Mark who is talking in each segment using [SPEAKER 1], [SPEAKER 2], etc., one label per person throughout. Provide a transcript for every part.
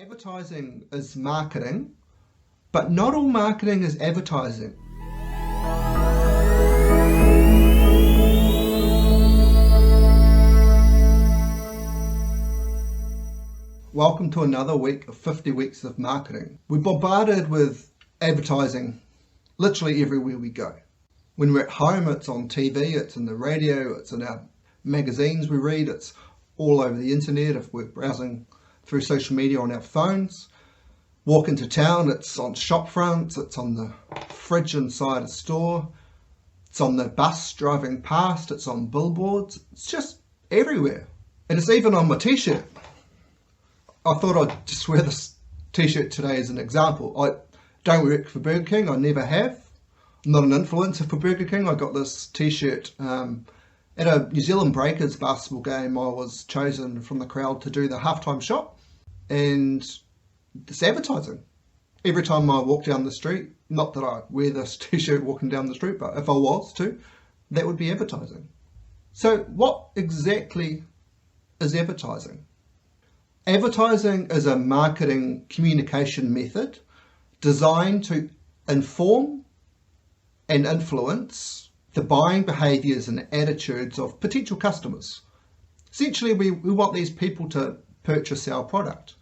[SPEAKER 1] Advertising is marketing, but not all marketing is advertising. Welcome to another week of 50 weeks of marketing. We're bombarded with advertising literally everywhere we go. When we're at home, it's on TV, it's in the radio, it's in our magazines we read, it's all over the internet if we're browsing through social media on our phones. Walk into town, it's on shop fronts, it's on the fridge inside a store, it's on the bus driving past, it's on billboards, it's just everywhere. And it's even on my t-shirt. I thought I'd just wear this t-shirt today as an example. I don't work for Burger King, I never have. I'm not an influencer for Burger King. I got this t-shirt at a New Zealand Breakers basketball game. I was chosen from the crowd to do the halftime shot, and it's advertising. Every time I walk down the street, not that I wear this t-shirt walking down the street, but if I was to, that would be advertising. So what exactly is advertising? Advertising is a marketing communication method designed to inform and influence the buying behaviours and attitudes of potential customers. Essentially, we want these people to purchase our product,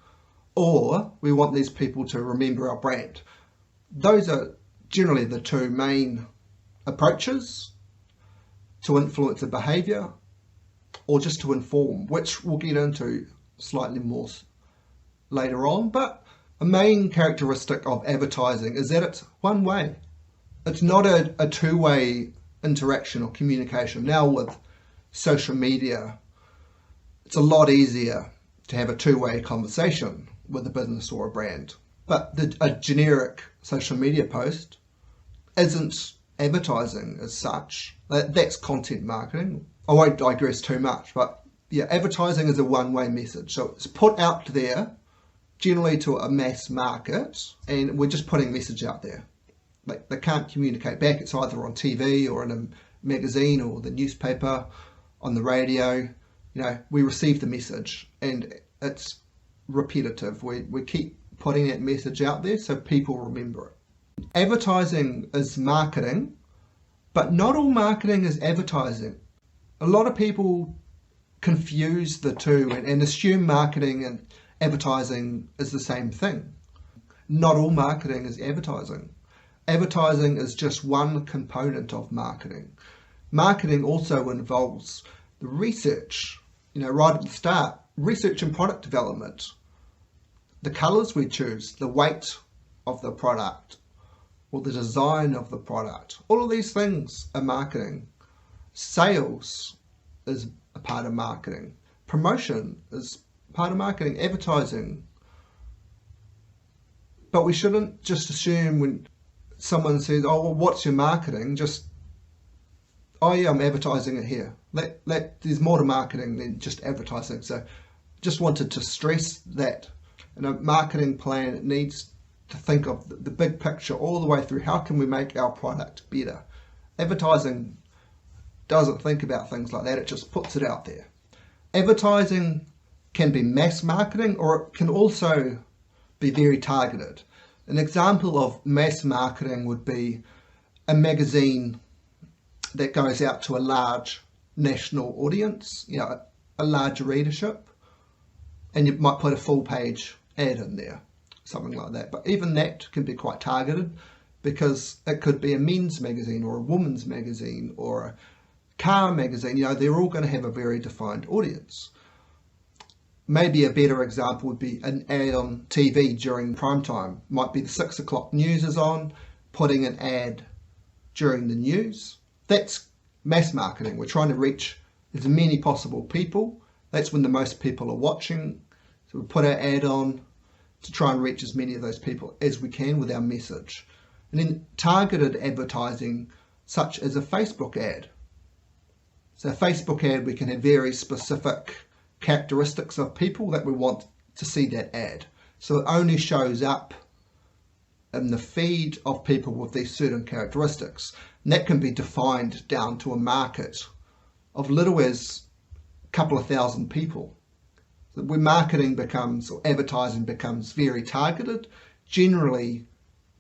[SPEAKER 1] or we want these people to remember our brand. Those are generally the two main approaches to influence a behaviour, or just to inform, which we'll get into slightly more later on. But a main characteristic of advertising is that it's one way. It's not a two-way interaction or communication. Now with social media, it's a lot easier to have a two-way conversation with a business or a brand. But a generic social media post isn't advertising as such. That's content marketing. I won't digress too much, but yeah, advertising is a one-way message. So it's put out there generally to a mass market, and we're just putting a message out there. Like, they can't communicate back. It's either on TV or in a magazine or the newspaper, on the radio. You know, we receive the message and it's repetitive. We keep putting that message out there so people remember it. Advertising is marketing, but not all marketing is advertising. A lot of people confuse the two and assume marketing and advertising is the same thing. Not all marketing is advertising. Advertising is just one component of marketing. Marketing also involves the research, right at the start, research and product development, the colours we choose, the weight of the product, or the design of the product. All of these things are marketing. Sales is a part of marketing. Promotion is part of marketing. Advertising. But we shouldn't just assume when someone says, oh, well, what's your marketing? Just, oh yeah, I'm advertising it here. There's more to marketing than just advertising. So just wanted to stress that in a marketing plan, it needs to think of the big picture all the way through. How can we make our product better? Advertising doesn't think about things like that. It just puts it out there. Advertising can be mass marketing, or it can also be very targeted. An example of mass marketing would be a magazine that goes out to a large national audience, a large readership, and you might put a full page ad in there, something like that. But even that can be quite targeted, because it could be a men's magazine or a woman's magazine or a car magazine. They're all going to have a very defined audience. Maybe a better example would be an ad on TV during prime time. Might be the 6 o'clock news is on, putting an ad during the news. That's mass marketing. We're trying to reach as many possible people. That's when the most people are watching. So we put our ad on to try and reach as many of those people as we can with our message. And then targeted advertising, such as a Facebook ad. So a Facebook ad, we can have very specific characteristics of people that we want to see that ad. So it only shows up in the feed of people with these certain characteristics. And that can be defined down to a market of little as a couple of thousand people. So when marketing becomes, or advertising becomes very targeted, generally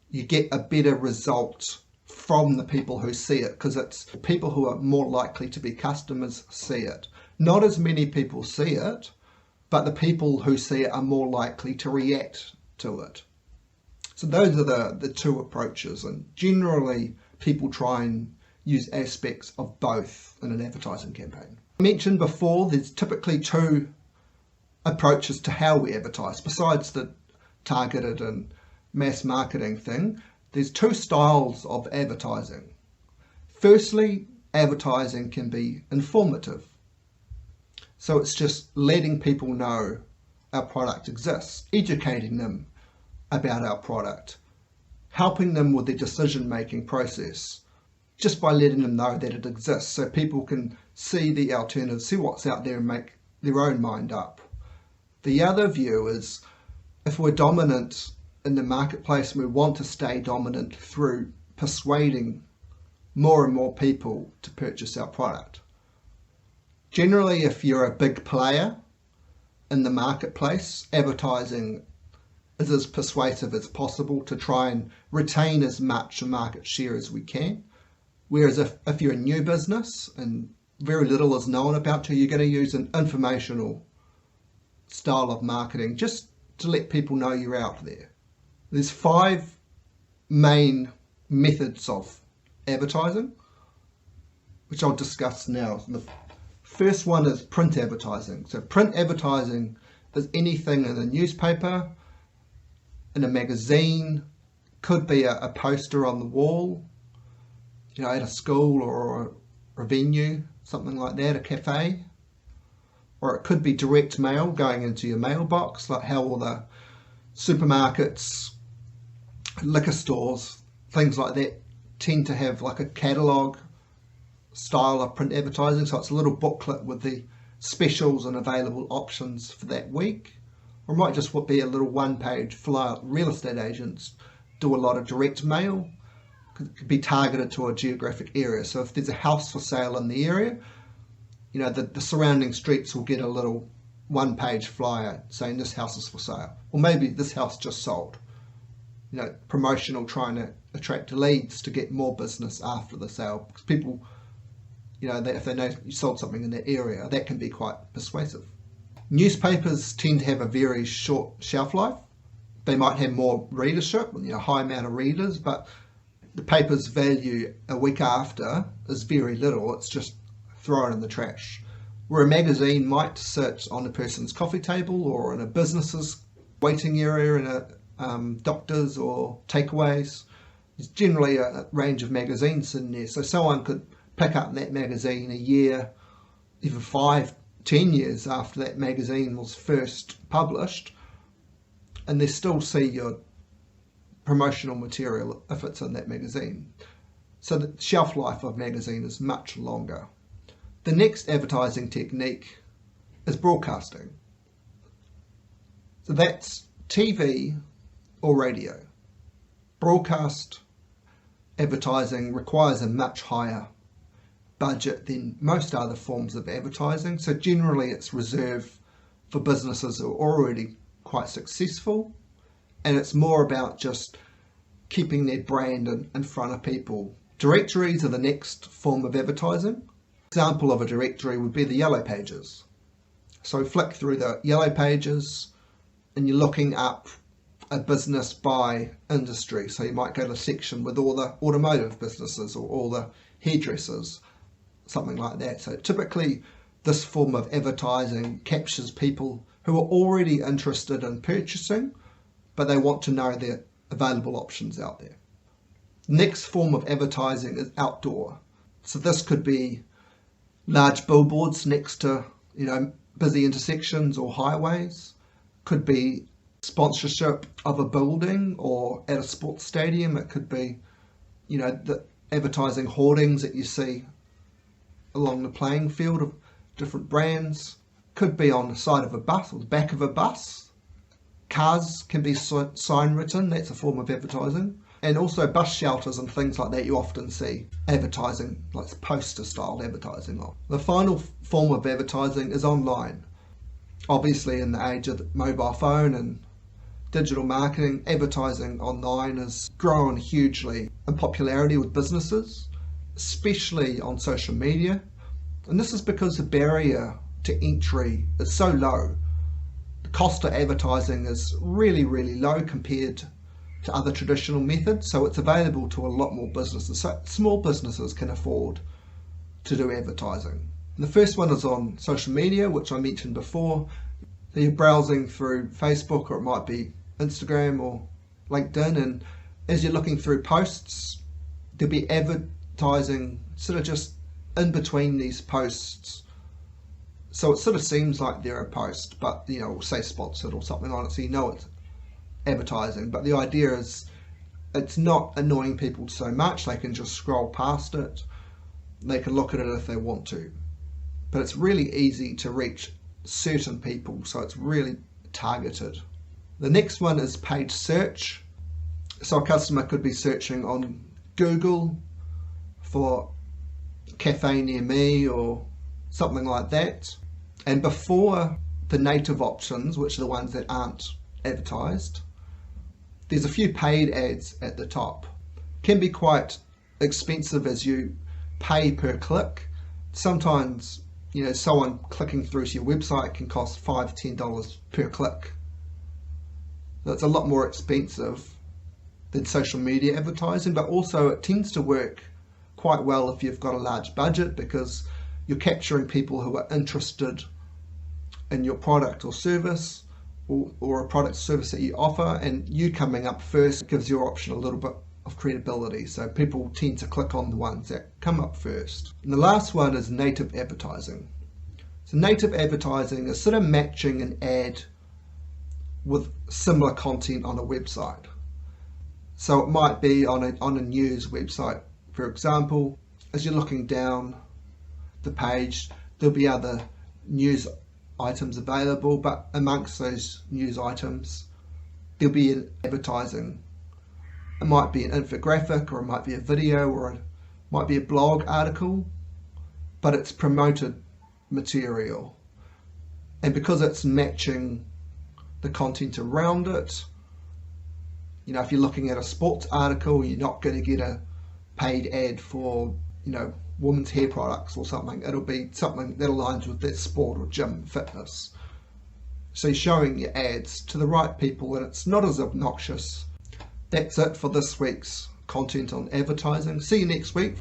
[SPEAKER 1] you get a better result from the people who see it, because it's people who are more likely to be customers see it. Not as many people see it, but the people who see it are more likely to react to it. So those are the two approaches, and generally people try and use aspects of both in an advertising campaign. I mentioned before there's typically two approaches to how we advertise. Besides the targeted and mass marketing thing, there's two styles of advertising. Firstly, advertising can be informative. So it's just letting people know our product exists, educating them about our product, helping them with their decision-making process, just by letting them know that it exists so people can see the alternatives, see what's out there and make their own mind up. The other view is, if we're dominant in the marketplace and we want to stay dominant through persuading more and more people to purchase our product. Generally, if you're a big player in the marketplace, advertising is as persuasive as possible to try and retain as much market share as we can. Whereas if you're a new business and very little is known about you, you're going to use an informational style of marketing just to let people know you're out there. There's 5 main methods of advertising, which I'll discuss now. The first one is print advertising. So print advertising is anything in a newspaper, in a magazine, could be a poster on the wall, at a school or a venue, something like that, a cafe. Or it could be direct mail going into your mailbox, like how all the supermarkets, liquor stores, things like that tend to have like a catalogue style of print advertising. So it's a little booklet with the specials and available options for that week. Or it might just be a little one-page flyer. Real estate agents do a lot of direct mail. It could be targeted to a geographic area. So if there's a house for sale in the area, the surrounding streets will get a little one-page flyer saying this house is for sale. Or maybe this house just sold. Promotional, trying to attract leads to get more business after the sale. Because people, if they know you sold something in that area, that can be quite persuasive. Newspapers tend to have a very short shelf life. They might have more readership, high amount of readers, but the paper's value a week after is very little. It's just thrown in the trash. Where a magazine might sit on a person's coffee table or in a business's waiting area in a doctors or takeaways. There's generally a range of magazines in there, so someone could pick up that magazine a year, even 5, 10 years after that magazine was first published, and they still see your promotional material if it's in that magazine. So the shelf life of magazine is much longer. The next advertising technique is broadcasting. So that's TV or radio. Broadcast advertising requires a much higher budget than most other forms of advertising. So generally it's reserved for businesses who are already quite successful, and it's more about just keeping their brand in front of people. Directories are the next form of advertising. Example of a directory would be the yellow pages. So flick through the yellow pages and you're looking up a business by industry. So you might go to a section with all the automotive businesses or all the hairdressers, something like that. So typically this form of advertising captures people who are already interested in purchasing, but they want to know the available options out there. Next form of advertising is outdoor. So this could be large billboards next to busy intersections or highways. Could be sponsorship of a building or at a sports stadium. It could be the advertising hoardings that you see along the playing field of different brands. Could be on the side of a bus or the back of a bus. Cars can be sign written, that's a form of advertising. And also bus shelters and things like that you often see advertising, like poster style advertising on. The final form of advertising is online. Obviously, in the age of the mobile phone and digital marketing, advertising online has grown hugely in popularity with businesses, especially on social media. And this is because the barrier to entry is so low. The cost of advertising is really, really low compared to other traditional methods, so it's available to a lot more businesses. So small businesses can afford to do advertising. And the first one is on social media, which I mentioned before. So you're browsing through Facebook, or it might be Instagram or LinkedIn, and as you're looking through posts, there'll be advertising sort of just in between these posts. So it sort of seems like they're a post, but we'll say sponsored or something on it, so you know it's advertising. But the idea is it's not annoying people so much. They can just scroll past it. They can look at it if they want to. But it's really easy to reach certain people, so it's really targeted. The next one is paid search. So a customer could be searching on Google for cafe near me or something like that. And before the native options, which are the ones that aren't advertised, there's a few paid ads at the top. Can be quite expensive as you pay per click. Sometimes, someone clicking through to your website can cost $5-10 per click. That's a lot more expensive than social media advertising, but also it tends to work quite well if you've got a large budget, because you're capturing people who are interested in your product or service, or a product or service that you offer, and you coming up first gives your option a little bit of credibility. So people tend to click on the ones that come up first. And the last one is native advertising. So native advertising is sort of matching an ad with similar content on a website. So it might be on a news website, for example. As you're looking down the page, there'll be other news items available, but amongst those news items there'll be an advertising. It might be an infographic, or it might be a video, or it might be a blog article, but it's promoted material. And because it's matching the content around it, if you're looking at a sports article, you're not going to get a paid ad for women's hair products or something. It'll be something that aligns with that sport or gym fitness. So you're showing your ads to the right people, and it's not as obnoxious. That's it for this week's content on advertising. See you next week.